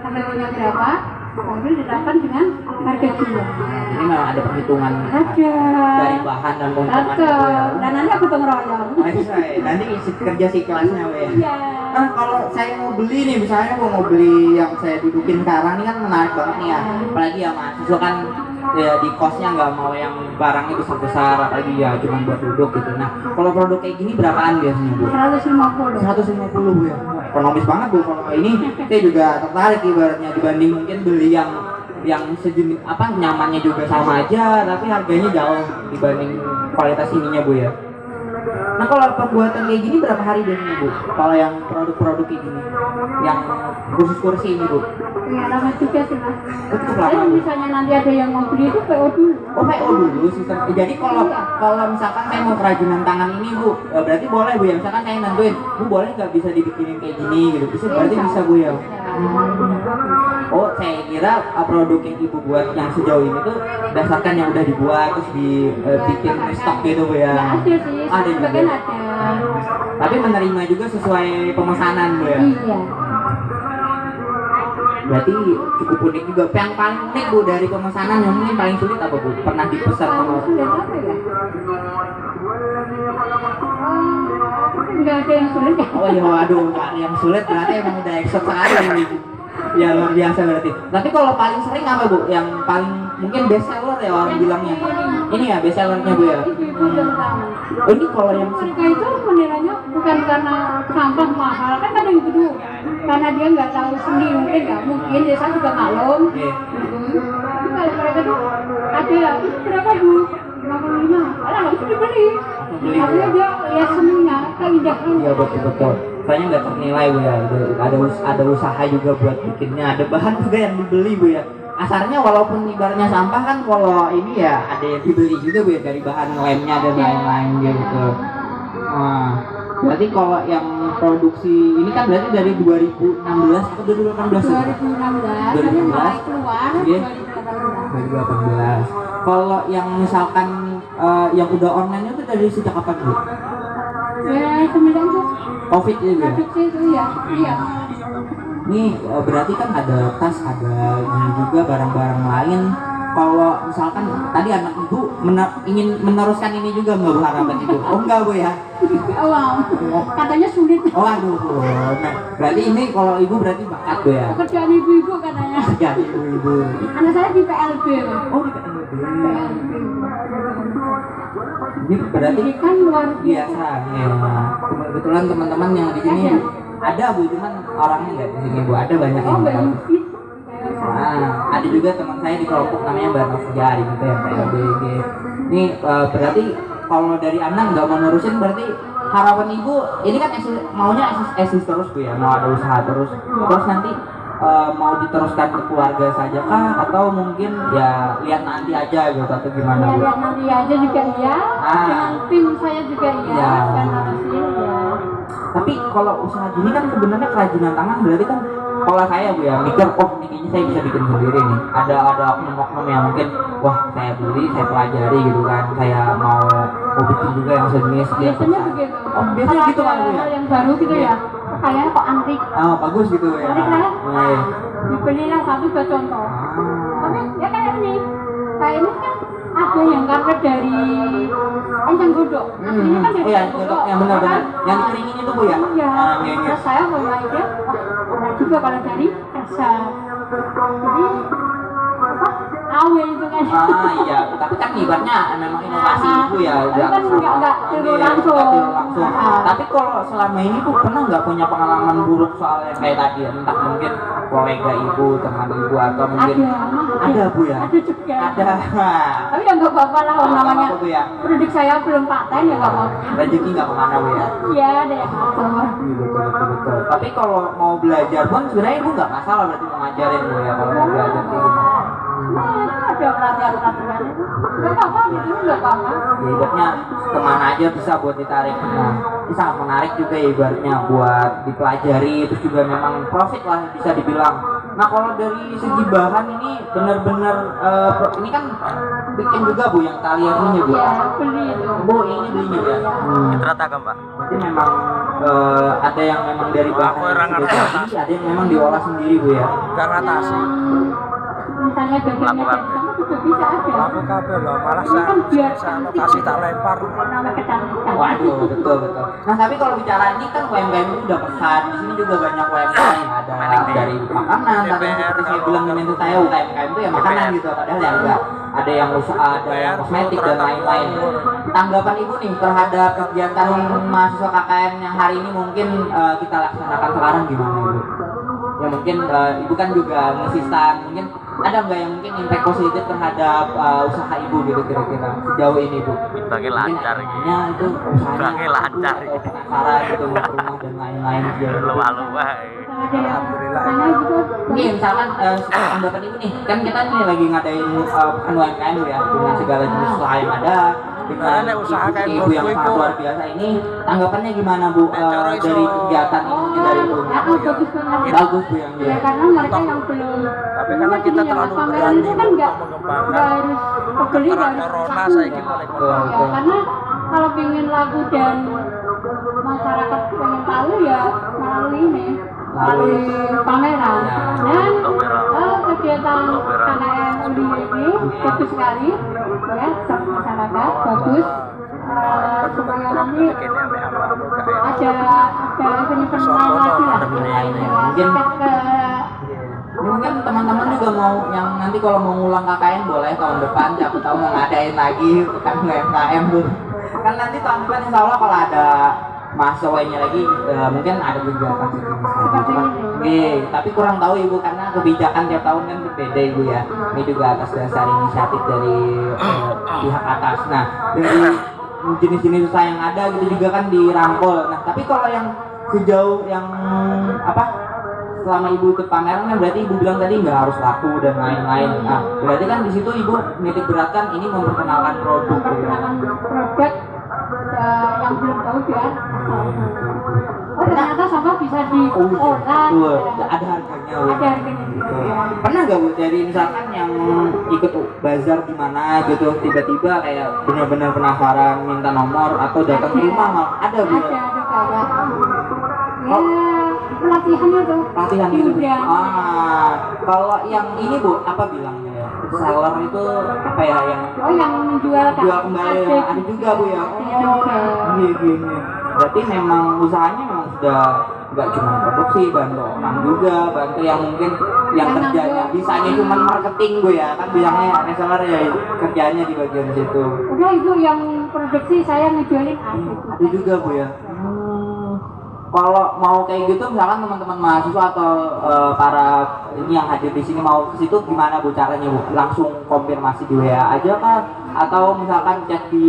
C: harganya berapa, mobil didapat dengan harga jual.
B: Ini memang ada perhitungan
C: Ada.
B: dari bahan dan keuntungan
C: Ada.
B: Bu ya.
C: Dan nanti aku tuh ngeroyong.
B: Oh, iya. Nanti isi kerja si kelasnya Bu ya.
C: Iya.
B: Kan kalau saya mau beli nih, misalnya mau beli yang saya dudukin sekarang ini kan menarik banget nih ya. Apalagi ya mahasiswa kan ya di kosnya nggak mau yang barangnya besar-besar, apalagi ya cuma buat duduk gitu. Nah, kalau produk kayak gini berapaan biasanya Bu?
C: 150.
B: 150 Bu ya. Wah, ekonomis banget Bu kalau ini. Saya juga tertarik ibaratnya dibanding mungkin beli yang sejenis apa nyamannya juga sama aja, tapi harganya jauh dibanding kualitas ininya Bu ya. Nah kalau pembuatan kayak gini berapa hari biasanya Bu? Kalau yang produk-produk kayak gini, yang khusus kursi ini Bu?
C: Ya lama juga sih Mas.
B: Itu cukup lama.
C: Kalau misalnya nanti ada yang mau beli itu PO dulu.
B: Oh PO dulu sistem. Jadi kalau misalkan saya mau kerajinan tangan ini Bu, ya berarti boleh Bu ya. Misalkan saya nentuin, Bu boleh nggak bisa dibikinin kayak gini gitu. Berarti bisa Bu ya. Oh saya kira produk yang Ibu buat yang sejauh ini tuh berdasarkan yang udah dibuat terus dibikin stok gitu Bu ya.
C: Ya ada sih.
B: Ada juga.
C: Sebagian ada.
B: Tapi menerima juga sesuai pemesanan Bu ya.
C: Iya.
B: Berarti cukup unik juga. Yang paling unik Bu dari pemesanan yang mungkin paling sulit apa Bu? Pernah dipesan sama
C: Paling sulit apa ya? Enggak ada yang sulit ya.
B: Oh iya, waduh, Kak, yang sulit berarti emang udah expert sekali ini. Ya luar biasa berarti. Tapi kalau paling sering apa Bu? Yang paling mungkin best seller ya orang bilangnya. Ini ya best sellernya Bu ya.
C: Ibu-ibu terutama.
B: Oh ini kalau yang
C: Mereka itu menilainya bukan karena sampah mahal, kan ada yang kedua. Karena dia nggak tahu seni mungkin ya, mungkin ya saya juga maklum.
B: Oke.
C: Tapi kalau mereka tuh ada itu berapa Bu? 55. Kalau nggak bisa dibeli.
B: beli,
C: Artinya
B: Bu.
C: dia lihat seninya, keindahan.
B: Iya betul. Soalnya nggak ternilai Bu ya. Ada usaha juga buat bikinnya. Ada bahan juga yang dibeli Bu ya. Asarnya walaupun ibaratnya sampah kan kalau ini ya ada yang dibeli juga Bu ya dari bahan lemnya dan lain-lain gitu. Nah, berarti kalau yang produksi ini kan berarti dari 2016 atau 2018 ya?
C: 2016, tapi mulai keluar
B: Iya.
C: 2018.
B: 2018. Kalau yang misalkan yang udah online itu dari sejak kapan Bu?
C: Ya, kemudian tuh
B: Covid itu ya?
C: produksi itu ya, iya.
B: Ini berarti kan ada tas, ada ini juga barang-barang lain. Kalau misalkan tadi anak ibu ingin meneruskan ini juga nggak Bu harapan itu? Oh enggak Bu ya?
C: Oh, wow. Katanya sulit.
B: Oh aduh. Nah, berarti ini kalau ibu berarti bakat Bu ya?
C: Pekerjaan ibu-ibu katanya.
B: Jadi ibu.
C: Anak saya di PLB.
B: Oh di PLB.
C: PLB.
B: Ini berarti
C: Pendidikan luar
B: biasa ya. Kebetulan teman-teman yang di sini ada Bu, cuman orangnya nggak di sini Bu. Ada banyak
C: Oh,
B: yang
C: banyak.
B: bagus. Nah, ada juga teman saya di kelompok namanya Mbak Novia gitu yang PLBG. Ini berarti kalau dari Anda nggak mau nerusin berarti harapan ibu ini kan maunya eksis terus Bu ya, mau ada usaha terus nanti mau diteruskan ke keluarga saja kah atau mungkin ya lihat nanti aja gitu atau gimana
C: Ya,
B: Bu?
C: lihat nanti aja juga iya. Dengan tim saya juga iya.
B: Ya.
C: Bukan harusin ya.
B: Tapi kalau usaha gini kan sebenarnya kerajinan tangan berarti kan kalau saya Bu ya mikir oh ini kayaknya saya bisa bikin sendiri nih. Ada oknum-oknum yang mungkin wah saya beli, saya pelajari gitu kan. Saya mau bikin juga yang sejenis dia.
C: Biasanya begitu.
B: Oh, biasanya
C: Kalau
B: gitu
C: ada
B: kan Bu ya.
C: hal yang baru gitu ya. Kayaknya kok antik.
B: Ah, bagus gitu ya.
C: Antik lah.
B: Iya.
C: Dibelilah satu buat contoh. Tapi ya kayak ini. Kayak ini kan ada yang karpet dari encang godok. Ini kan dari
B: Oh ya,
C: encang godok.
B: yang benar-benar
C: Kan?
B: yang dikeringin itu Bu ya.
C: Iya.
B: Ah, iya.
C: Terus saya punya ide, wah ada juga kalau dari rasa. Jadi apa? Awe itu kan.
B: Ah iya, tapi kan ibaratnya memang inovasi Ibu ya,
C: Tapi kan nggak tiru langsung.
B: Tapi kalau selama ini tuh pernah nggak punya pengalaman buruk soal yang kayak tadi, entah mungkin kolega ibu, teman ibu atau mungkin ada bu ya?
C: Ada juga.
B: Ada.
C: Tapi ya nggak apa-apa lah, namanya
B: apa tuh ya?
C: produk saya belum paten ya nggak apa-apa.
B: Rezeki nggak kemana bu ya?
C: Iya, ada yang ngatur.
B: Betul. Tapi kalau mau belajar pun sebenarnya ibu nggak masalah berarti mau ngajarin bu ya kalau mau belajar kayak gini.
C: Ada pelatihan itu. Nggak apa-apa, gitu nggak apa-apa.
B: Ya, ibaratnya kemana aja bisa buat ditarik. Nah, ini sangat menarik juga ya ibaratnya buat dipelajari, terus juga memang profit lah bisa dibilang. Nah kalau dari segi bahan ini benar-benar ini kan bikin juga bu yang kalian punya bu.
C: Iya, beli itu.
B: Bu ini belinya ya.
D: Itu rata kan Pak?
B: Berarti memang ada yang memang dari bahan
D: Aku
B: yang
D: orang
B: sudah
D: ngerti.
B: jadi, ada yang memang diolah sendiri bu ya.
E: Gak ngatasi.
C: Misalnya gagalnya dari sana juga bisa ada.
E: Aku kabel loh, malah
C: Ini kan biar
E: saya lokasi tak lempar.
C: namanya kecantikan.
B: Waduh, betul. Nah tapi kalau bicara ini kan UMKM itu udah pesan. Di sini juga banyak UMKM yang ada dari makanan. Tapi seperti saya bilang itu saya UMKM itu ya makanan gitu. Padahal ya enggak. Ada yang usaha, ada yang kosmetik dan lain-lain. Tanggapan ibu nih terhadap kegiatan mahasiswa KKN yang hari ini mungkin kita laksanakan sekarang gimana ibu? Ya mungkin ibu kan juga ngisi stand, mungkin ada nggak yang mungkin impact positif terhadap usaha ibu gitu kira-kira sejauh ini bu?
D: Bagi lancar gitu.
B: Ya itu usahanya
D: Bagi lancar.
B: penasaran gitu mau ke rumah dan lain-lain sejauh ini.
D: Lupa-lupa.
C: Ada yang sana juga.
B: Nih misalkan anggapan ibu nih, kan kita nih lagi ngadain pekan UMKM ya dengan segala jenis usaha yang ada. Dengan
E: Nah, usaha kayak
B: ibu yang sangat luar biasa ini, tanggapannya gimana bu dari kegiatan ini mungkin dari ibu?
C: Bagus banget.
B: Bagus bu yang
C: Ya karena mereka yang belum.
E: Tapi karena kita terlalu berani
C: itu kan nggak
E: untuk
C: nggak
E: mengembangkan
C: harus pembeli
E: karena
C: harus
E: corona
C: laku.
E: saya mulai
C: Ya, karena kalau pengen laku dan masyarakat pengen tahu ya melalui ini, melalui pameran. Dan kegiatan KKN Uli ini bagus sekali, ya, sama masyarakat bagus. Supaya nanti ada event-event lain lagi lah.
B: Mungkin mungkin teman-teman juga mau yang nanti kalau mau ngulang KKN boleh tahun depan siapa tahu mau ngadain lagi pekan UMKM bu. Kan nanti tahun depan insya Allah kalau ada mahasiswanya lagi mungkin ada kegiatan seperti ini. Tapi kurang tahu ibu karena kebijakan tiap tahun kan berbeda ibu ya. Ini juga atas dasar inisiatif dari pihak atas. Nah dari jenis-jenis usaha yang ada gitu juga kan dirangkul. Nah tapi kalau yang sejauh yang apa selama ibu ikut pameran kan berarti ibu bilang tadi nggak harus laku dan lain-lain. Nah berarti kan di situ ibu nitik beratkan ini memperkenalkan produk.
C: Memperkenalkan produk yang belum tahu ya. Oh ternyata sampah bisa diolah.
B: Ada harganya.
C: Ada harganya.
B: Pernah nggak bu dari misalkan yang ikut bazar di mana gitu tiba-tiba kayak benar-benar penasaran minta nomor atau datang ke rumah malah ada bu?
C: Ada kayak ya pelatihan itu.
B: Pelatihan itu.
C: Kemudian
B: Kalau yang ini bu apa bilangnya ya? Seller itu apa ya yang
C: yang menjual
B: jual kembali ya? Ada juga bu ya? Gini. Berarti memang usahanya memang sudah nggak cuma produksi, bantu orang juga, bantu yang mungkin yang kerjanya bisanya cuma marketing bu ya kan bilangnya reseller ya kerjanya di bagian situ.
C: udah itu yang produksi saya ngejualin
B: Ada juga bu ya. Kalau mau kayak gitu misalkan teman-teman mahasiswa atau para ini yang hadir di sini mau ke situ gimana bu caranya bu? Langsung konfirmasi di WA aja kah? Atau misalkan cek di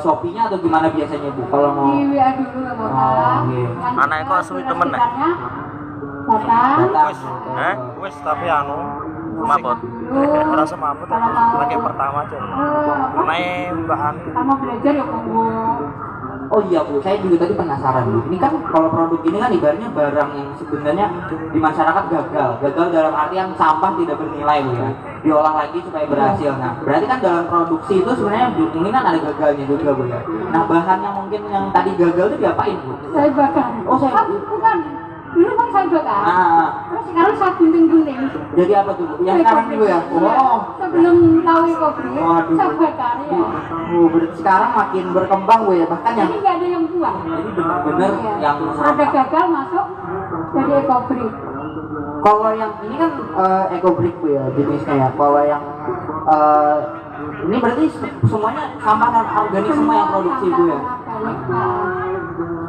B: Shopee-nya atau gimana biasanya bu? Kalau mau
C: di WA dulu nggak apa-apa.
D: Anak kok suwi temen nih?
C: Datang.
E: Wes tapi anu
D: Mabot.
E: merasa mampu tapi lagi pertama aja. Naik bahan
C: Sama belajar ya monggo.
B: Oh iya bu, saya juga tadi penasaran bu. Ini kan kalau produk ini kan ibaratnya barang yang sebenarnya di masyarakat gagal dalam artian sampah tidak bernilai bu ya. Diolah lagi supaya berhasil. Nah, berarti kan dalam produksi itu sebenarnya mungkin kan ada gagalnya juga bu ya. Nah, bahan yang mungkin yang tadi gagal itu diapain bu?
C: Saya bakar.
B: Oh, saya
C: bukan. Dulu kan saya bakar. Terus sekarang saya gunting-gunting.
B: Jadi apa tuh bu? Yang sekarang nih bu ya? Oh.
C: Sebelum tahu ekobri,
B: Waduh.
C: saya bakar ya.
B: Oh, berarti sekarang makin berkembang bu ya. Bahkan yang
C: Jadi nggak ada yang buang.
B: jadi benar-benar yang
C: Ada gagal masuk jadi ekobri.
B: kalau yang ini kan eco-brick bu ya jenisnya ya. Kalau yang ini berarti semuanya sampah non organik semua yang produksi bu ya.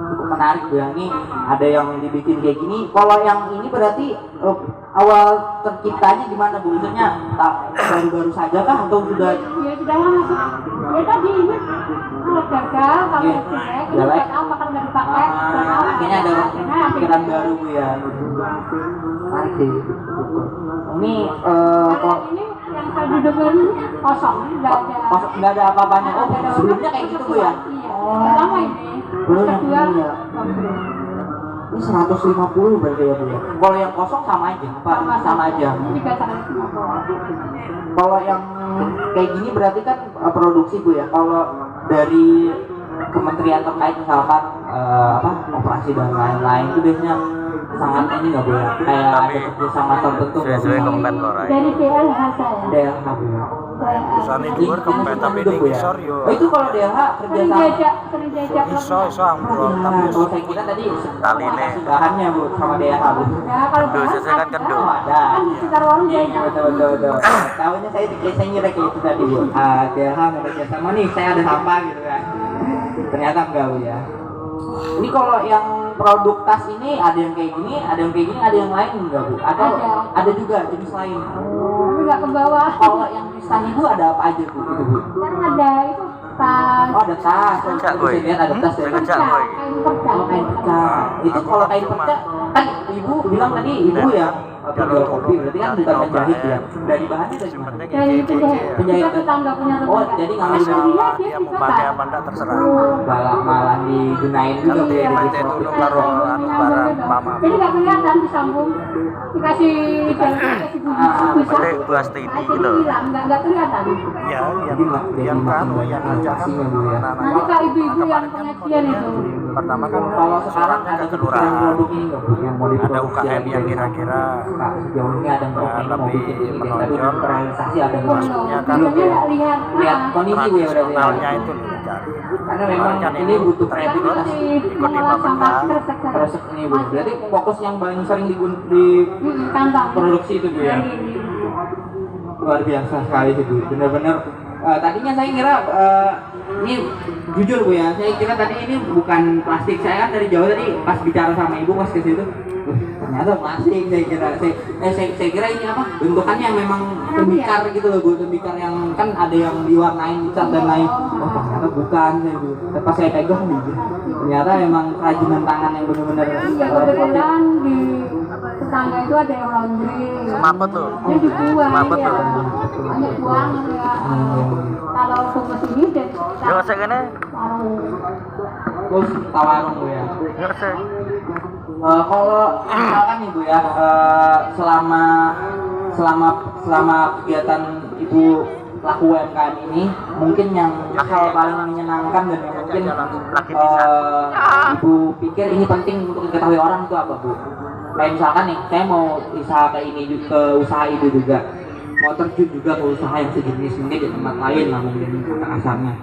B: Cukup menarik bu ya. Ini ada yang dibikin kayak gini. Kalau yang ini berarti awal terciptanya gimana Bu? Maksudnya baru-baru saja kah atau sudah?
C: Ya sudah lama sih. Ya tadi ini kalau gagal, kalau
B: Iya.
C: jelek, ini
B: Jelek.
C: buat apa kan nggak dipakai? Buat apa?
B: Akhirnya ada
C: Akhirnya
B: pikiran baru Bu ya. Menarik sih. Ini
C: Kalau
B: kok
C: ini yang saya dudukin kosong, nggak ada.
B: apa-apanya. Oh, sebelumnya kayak gitu Bu ya?
C: Iya. Pertama ini.
B: Belum yang
C: Kedua,
B: ini ya. Ini 150 berarti ya Bu ya. Kalau yang kosong sama aja, Pak. Sama aja.
C: Ini 350.
B: Kalau yang kayak gini berarti kan produksi Bu ya. Kalau dari kementerian terkait misalkan operasi dan lain-lain itu biasanya sangat ini nggak Bu ya? Kayak ada kerjasama tertentu nggak Bu?
D: sesuai kompet kok Rai.
C: Dari DLH saya.
B: DLH Bu ya.
E: Usane dhuwur kempet tapi ning ngisor yo.
B: Oh, itu kalau DLH
C: Sering
B: kerjasama.
C: diajak.
E: Iso ambrol tapi
B: Kalau saya kira tadi
D: Tali nih.
B: kasih bahannya Bu sama DLH Bu.
C: Ya kalau
D: Kendo,
C: bahan
D: sesuai kan kendo.
B: Oh, ada.
C: kan di sekitar warung
B: Iya
C: banyak.
B: betul. Tahunya saya ngira kayak itu tadi Bu. DLH mau kerjasama nih, saya ada sampah gitu kan. Ternyata enggak Bu ya. Ini kalau yang produk tas ini ada yang kayak gini, ada yang lain enggak Bu? Atau ada juga jenis lain?
C: Tapi nggak ke bawah.
B: Kalau yang di stand Ibu ada apa aja Bu? Itu Bu.
C: Kan ada itu tas.
B: Oh ada tas,
D: Kerja,
B: bisa
D: boy.
B: lihat ada tas ya.
D: Kerja.
C: Kain
D: boy.
C: perca.
B: Oh, kain pecah. Itu kalau kain pecah kan Ibu bilang tadi Ibu ya jual kopi berarti kan bukan menjahit ya. Dari bahannya dari mana?
C: Dari penjahit. Kita tetangga punya tetangga.
B: Oh, jadi nggak mau
C: Asal
B: dibawa.
C: dia
E: Dia mau pakai apa enggak terserah.
B: Malah digunain juga
E: Kalau
B: Bu ya.
E: pakai
B: Di
E: dulu karo anu barang pama.
C: Jadi nggak kelihatan disambung. Dikasih jalan dikasih bumbu
D: Berarti buas TV
C: Jadi
D: gitu.
C: hilang, nggak kelihatan.
E: Ya,
B: Jadi
E: yang kan yang aja kan.
B: inovasinya Bu ya.
C: Nanti kalau ibu-ibu yang pengajian itu.
E: Pertama kan
B: Kalau sekarang
E: suratnya
B: ada
E: ke
B: kepikiran
E: kelurahan.
B: produk ini nggak Bu yang mau
E: Ada
B: diproduksi?
E: UKM yang kira-kira
B: Nah, sejauh ini ada yang mau
E: lebih
B: bikin ini, tapi
E: menonjol.
B: belum terrealisasi ada yang
E: Maksudnya kan
B: belum ya.
C: Biasanya lihat.
B: Lihat kondisi Bu ya berarti ya.
E: tradisionalnya itu dicari.
B: Karena memang
E: Kan
B: ini butuh kreativitas.
E: ikut di Bapeda.
B: Resep ini Bu. Berarti fokus yang paling sering di
C: Kantong.
B: produksi itu Bu ya. Luar biasa sekali sih Bu. Benar-benar tadinya saya kira ini jujur Bu ya, saya kira tadi ini bukan plastik. Saya kan dari jauh tadi pas bicara sama Ibu pas ke situ, ternyata plastik. Saya kira ini apa? Bentukannya yang memang tembikar gitu loh Bu, tembikar yang kan ada yang diwarnain cat dan lain. Oh ternyata bukan saya Bu. Pas saya pegang nih, ternyata memang kerajinan tangan yang benar-benar.
C: Ya kebetulan di tetangga itu ada yang laundry.
D: Semaput tuh.
C: Dia dibuang
D: Semaput
C: ya.
D: tuh.
C: Hanya buang ya. Kalau ke sini dan
D: Yo sik kene.
C: warung.
B: Terus tawarung Bu ya.
D: Yo sik.
B: Kalau misalkan nih Bu ya, selama kegiatan Ibu pelaku UMKM ini, mungkin yang hal paling menyenangkan dan yang mungkin Ibu pikir ini penting untuk diketahui orang itu apa Bu? Kayak misalkan nih, saya mau usaha ke ini ke usaha Ibu juga, mau terjun juga ke usaha yang sejenis mungkin di tempat lain lah mungkin kata kasarnya.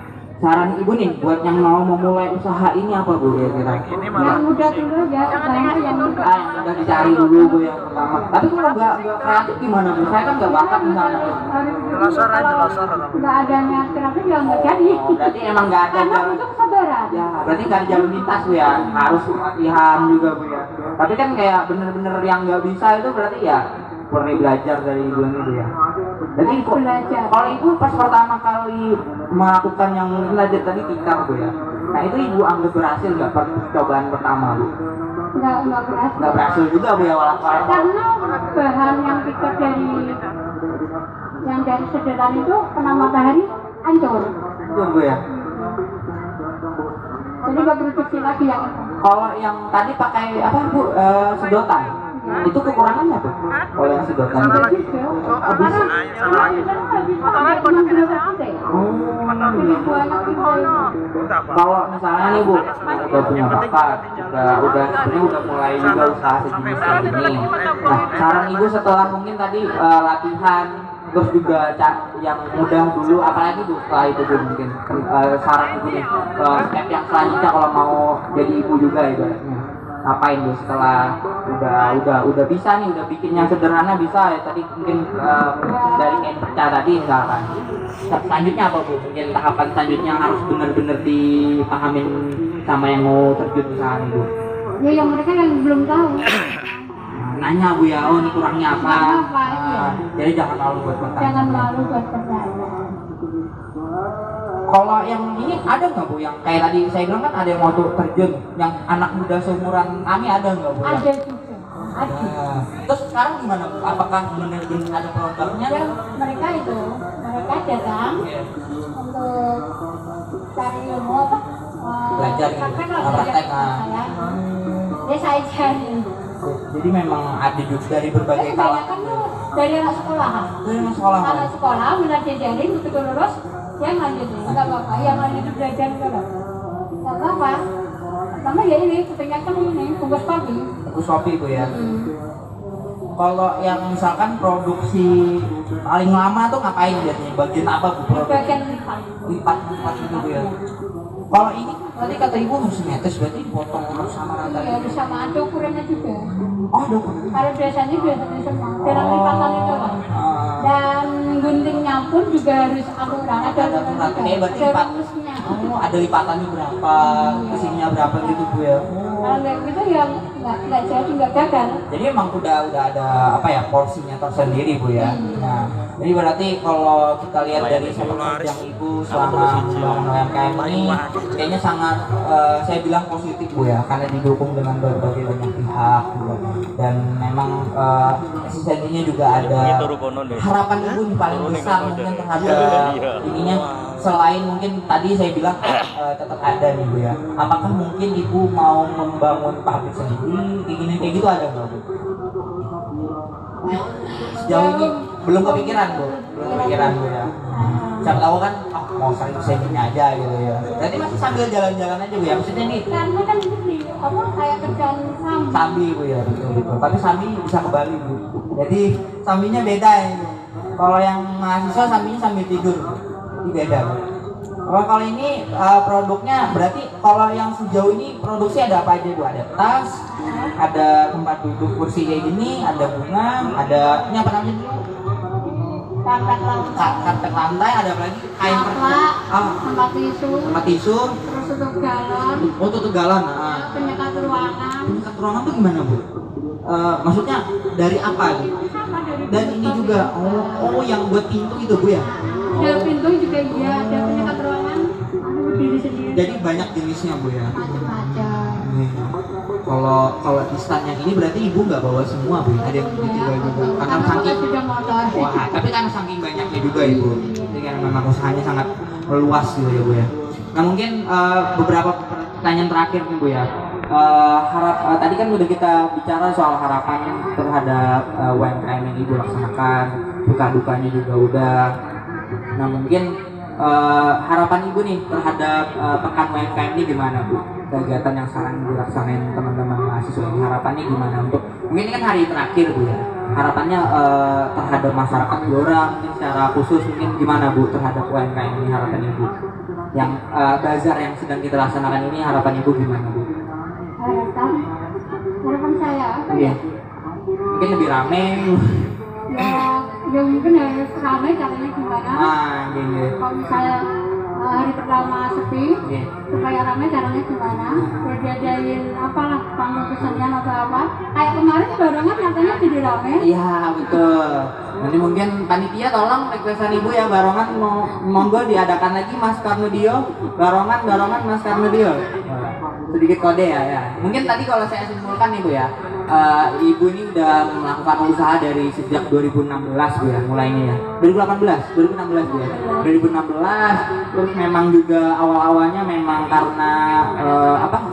B: Saran Ibu nih buat yang mau memulai usaha ini apa Bu kira-kira?
E: Ini
C: Yang
E: malah
C: muda dulu ya, pertama yang muda.
B: Yang udah dicari dulu Bu yang pertama. Tapi kalau nggak kreatif gimana Bu? Saya kan nggak bakat misalnya.
E: jelasar
C: Nggak adanya kreatif ya nggak jadi.
B: Oh, berarti emang nggak ada
C: Karena
B: jalan.
C: butuh kesabaran.
B: Ya, berarti nggak ada jalan lintas Bu ya. Harus latihan juga Bu ya. Tapi kan kayak bener-bener yang nggak bisa itu berarti ya murni belajar dari Ibu ini Bu ya. Jadi
C: Belajar.
B: kalau Ibu pas pertama kali melakukan yang belajar tadi tikar Bu ya. Nah itu Ibu anggap berhasil nggak percobaan pertama Bu?
C: Nggak berhasil.
B: Nggak berhasil juga Bu ya walaupun.
C: Karena bahan yang kita dari sedotan itu kena matahari hancur.
B: Itu Bu ya.
C: Jadi nggak produksi lagi yang itu.
B: Kalau yang tadi pakai apa Bu? Sedotan. Itu kekurangannya tuh. Kalau yang sedotan.
C: Jadi habis.
B: Kalau misalnya nih Bu, udah punya bakat, udah mulai juga usaha sejenis ini. Nah, saran Ibu setelah mungkin tadi latihan, terus juga yang mudah dulu, apalagi Bu setelah itu Bu mungkin saran Ibu nih, step yang selanjutnya kalau mau jadi ibu juga ibaratnya. Ngapain Bu setelah udah bisa nih, udah bikin yang sederhana bisa ya tadi mungkin dari kain pecah tadi misalkan. Selanjutnya apa Bu? Mungkin tahapan selanjutnya yang harus benar-benar dipahamin sama yang mau terjun misalkan Bu.
C: Ya yang mereka yang belum tahu.
B: Nah, nanya Bu ya, oh ini kurangnya apa.
C: Apa, iya.
B: Jadi jangan malu buat bertanya.
C: Jangan malu buat bertanya.
B: Kalau yang ini ada nggak Bu yang kayak tadi saya bilang kan ada yang waktu terjun, yang anak muda seumuran kami ada nggak Bu?
C: Ada juga. Ada.
B: Nah, terus sekarang gimana Bu? Apakah benar-benar ada produknya?
C: Ya, mereka datang
B: Iya.
C: untuk cari ilmu apa?
B: Belajar gitu.
C: Praktek lah,
B: Praktek,
C: belajar
B: nah.
C: saya. Ya saya cari.
B: Jadi memang ada juga dari berbagai
C: Kebanyakan
B: kalangan.
C: tuh dari anak sekolah.
B: Dari anak sekolah.
C: Anak sekolah bila diajarin begitu lulus, yang lanjutin nggak apa-apa. Yang lanjut belajar nggak apa-apa. Pertama ya ini kebanyakan ini bungkus kopi.
B: Bungkus kopi Bu ya. Kalau yang misalkan produksi paling lama tuh ngapain biasanya? Bagian apa Bu?
C: Bagian lipat.
B: Lipat gitu Bu ya. Kalau ini tadi kata Ibu harus netes, berarti potong sama rata.
C: Ya harus sama ada ukurannya juga.
B: Oh, ada ukuran.
C: Kalau biasanya sama. Dalam lipatan itu lah. Dan guntingnya pun juga harus akurat. Ada
B: aturan. Berarti lipat.
C: rumusnya.
B: Oh, ada lipatannya berapa, isinya berapa gitu Bu ya.
C: Kalau nggak gitu ya nggak jadi nggak gagal.
B: Jadi emang udah ada apa ya, porsinya tersendiri Bu ya. Nah, jadi berarti kalau kita lihat dari sepak yang Ibu selama membangun UMKM ini kayaknya sangat saya bilang positif Bu ya, karena didukung dengan berbagai banyak pihak gitu. Dan memang eksistensinya juga ada harapan Ibu yang paling besar mungkin terhadap ininya, selain mungkin tadi saya bilang tetap ada nih Bu ya. Apakah mungkin Ibu mau membangun pabrik sendiri kayak gitu ada nggak Bu? Sejauh ini belum kepikiran Bu, Bu ya. Siapa tahu kan, mau sering sendiri aja gitu ya. Berarti masih sambil jalan-jalan aja Bu ya, maksudnya nih
C: Karena kan ini apa kayak kerjaan
B: sambi Bu ya, betul. Tapi sambi bisa ke Bali Bu. Jadi sambinya beda ya Bu. Kalau yang mahasiswa sambinya sambil tidur, ini beda Bu. Kalau ini produknya berarti kalau yang sejauh ini produksi ada apa aja Bu? Ada tas, ada tempat duduk kursi kayak gini, ada bunga, ada ini apa namanya dulu? Karpet lantai, ada apa lagi? Kain perca,
C: tempat tisu, terus tutup galon,
B: oh tutup galon,
C: penyekat ruangan.
B: Penyekat ruangan tuh gimana Bu? Maksudnya dari apa gitu? Dan ini juga, oh yang buat pintu itu Bu ya?
C: Ada pintu juga iya, ada penyekat ruangan, ada berdiri sendiri.
B: Jadi banyak jenisnya Bu ya?
C: Macam-macam.
B: Kalau instan yang ini berarti Ibu nggak bawa semua Bu? Ada yang dijual juga? Karena saking
C: sudah motor.
B: wah, tapi kan saking banyaknya juga Ibu. Jadi kan memang usahanya sangat meluas gitu ya Bu ya. Nah mungkin beberapa pertanyaan terakhir nih Bu ya. Tadi kan udah kita bicara soal harapan terhadap UMKM yang Ibu laksanakan, duka-dukanya juga udah. Nah mungkin harapan Ibu nih terhadap pekan UMKM ini gimana Bu? Kegiatan yang sekarang dilaksanain teman-teman mahasiswa ini harapannya gimana untuk mungkin ini kan hari terakhir Bu ya, harapannya terhadap masyarakat Blora mungkin secara khusus mungkin gimana Bu terhadap UMKM ini harapan Ibu yang bazar yang sedang kita laksanakan ini harapan Ibu gimana Bu?
C: Harapan saya apa
B: Iya.
C: ya?
B: Mungkin lebih rame
C: Ya mungkin harus ramai caranya gimana?
B: gini.
C: Kalau misalnya hari pertama sepi,
B: Iya.
C: supaya ramai caranya gimana? Ya diadain apalah panggung kesenian atau apa? Kayak kemarin barengan katanya jadi ramai.
B: Iya betul. Nanti mungkin panitia tolong requestan Ibu ya, barongan monggo diadakan lagi Mas Karnudio, barongan Mas Karnudio. Sedikit kode ya. Mungkin tadi kalau saya simpulkan nih Bu ya, Ibu ini udah melakukan usaha dari sejak 2016 Bu ya, mulainya ya. 2016 Bu ya. 2016 terus memang juga awal-awalnya memang karena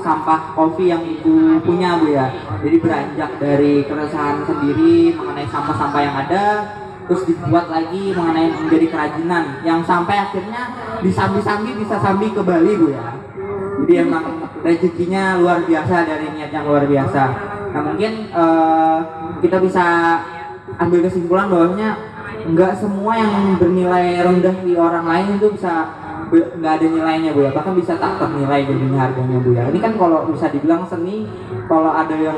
B: sampah kopi yang Ibu punya Bu ya. Jadi beranjak dari keresahan sendiri mengenai sampah-sampah yang ada, terus dibuat lagi mengenai menjadi kerajinan yang sampai akhirnya disambi-sambi bisa sambi ke Bali Bu ya. Jadi emang rezekinya luar biasa dari niat yang luar biasa. Nah mungkin kita bisa ambil kesimpulan bahwasanya nggak semua yang bernilai rendah di orang lain itu bisa nggak ada nilainya Bu ya, bahkan bisa tak ternilai jadinya harganya Bu ya. Ini kan kalau bisa dibilang seni, kalau ada yang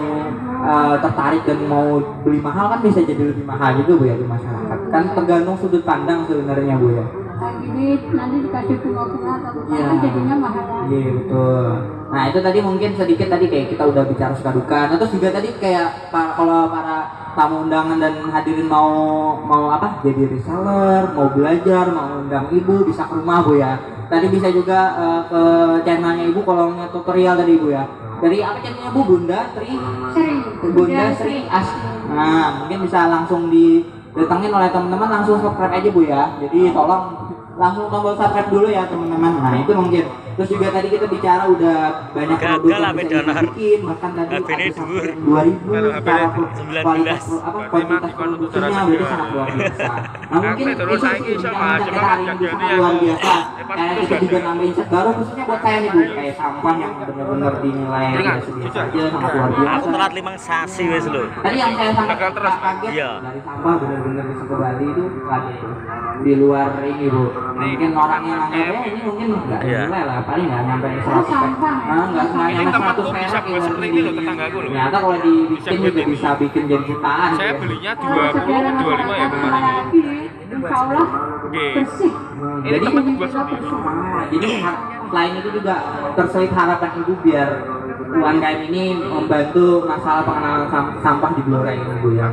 B: tertarik dan mau beli mahal kan bisa jadi lebih mahal juga Bu ya di masyarakat. Kan tergantung sudut pandang sebenarnya Bu ya.
C: kayak bibit nanti dikasih bunga-bunga atau
B: Iya.
C: kan jadinya mahal.
B: Iya betul. Nah itu tadi mungkin sedikit tadi kayak kita udah bicara suka duka. Nah terus juga tadi kayak kalau para tamu undangan dan hadirin mau apa? Jadi reseller, mau belajar, mau undang ibu bisa ke rumah Bu ya. Tadi bisa juga ke channelnya ibu kalau ngeliat tutorial tadi ibu ya. Dari apa channelnya Bu? Bunda Sri Asti. Nah mungkin bisa langsung didatengin oleh teman-teman, langsung subscribe aja Bu ya. Jadi tolong langsung tombol subscribe dulu ya teman-teman. Nah itu mungkin. Terus juga tadi kita bicara udah banyak
D: Gagal
B: produk yang
D: lah,
B: bisa
D: Bedonar.
B: dibikin, bahkan tadi
D: HP ini
B: ada sampai
D: dhuwur.
B: 2000 secara
D: 19.
B: kualitas kuantitas produksinya berarti sangat luar biasa. Nah mungkin itu bincang-bincang kita hari ini sangat luar biasa. Kayak kita juga nambahin set baru khususnya buat saya nih Bu, kayak sampah yang benar-benar dinilai biasa aja sangat luar biasa.
D: Aku telat 5 sasi wes lho.
B: Tadi yang saya sangat kaget
D: Iya.
B: dari sampah benar-benar bisa ke Bali itu waduh, di luar ini Bu. Mungkin orang yang anggapnya ini mungkin nggak
D: Iya.
B: nilai lah, paling nggak nyampe 100
C: sampah.
B: Nah, nggak nyampe 100 perak ya ini loh tetanggaku loh. Ternyata kalau dibikin juga bisa bikin jadi jutaan.
F: Saya
B: gitu ya.
F: belinya
C: Kalau
F: 20
C: sekarang
F: 25 ya kemarin.
C: lagi, insya Allah
F: Oke.
C: bersih.
F: Ini
B: Jadi
F: temanku buat sendiri.
B: jadi selain itu juga terselip harapan ibu biar UMKM ini membantu masalah pengenalan sampah di Blora ini Bu ya.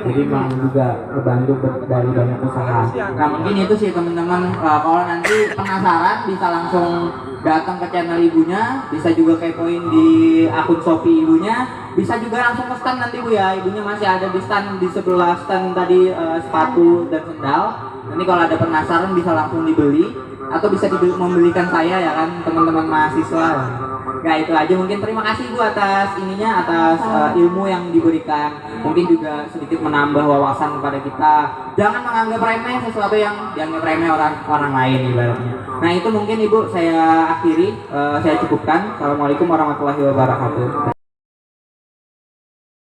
B: Jadi memang juga membantu dari banyak usaha. Nah mungkin itu sih teman-teman, kalau nanti penasaran bisa langsung datang ke channel ibunya, bisa juga kepoin di akun Shopee ibunya, bisa juga langsung ke stand nanti Bu ya. Ibunya masih ada di stand di sebelah stand tadi, sepatu dan sendal. Nanti kalau ada penasaran bisa langsung dibeli atau bisa membelikan saya ya kan teman-teman mahasiswa. Ya itu aja, mungkin terima kasih Bu atas ininya, atas ilmu yang diberikan. Mungkin juga sedikit menambah wawasan kepada kita. Jangan menganggap remeh sesuatu yang dianggap remeh orang lain ibaratnya. Nah itu mungkin Ibu saya akhiri, saya cukupkan. Assalamualaikum warahmatullahi wabarakatuh.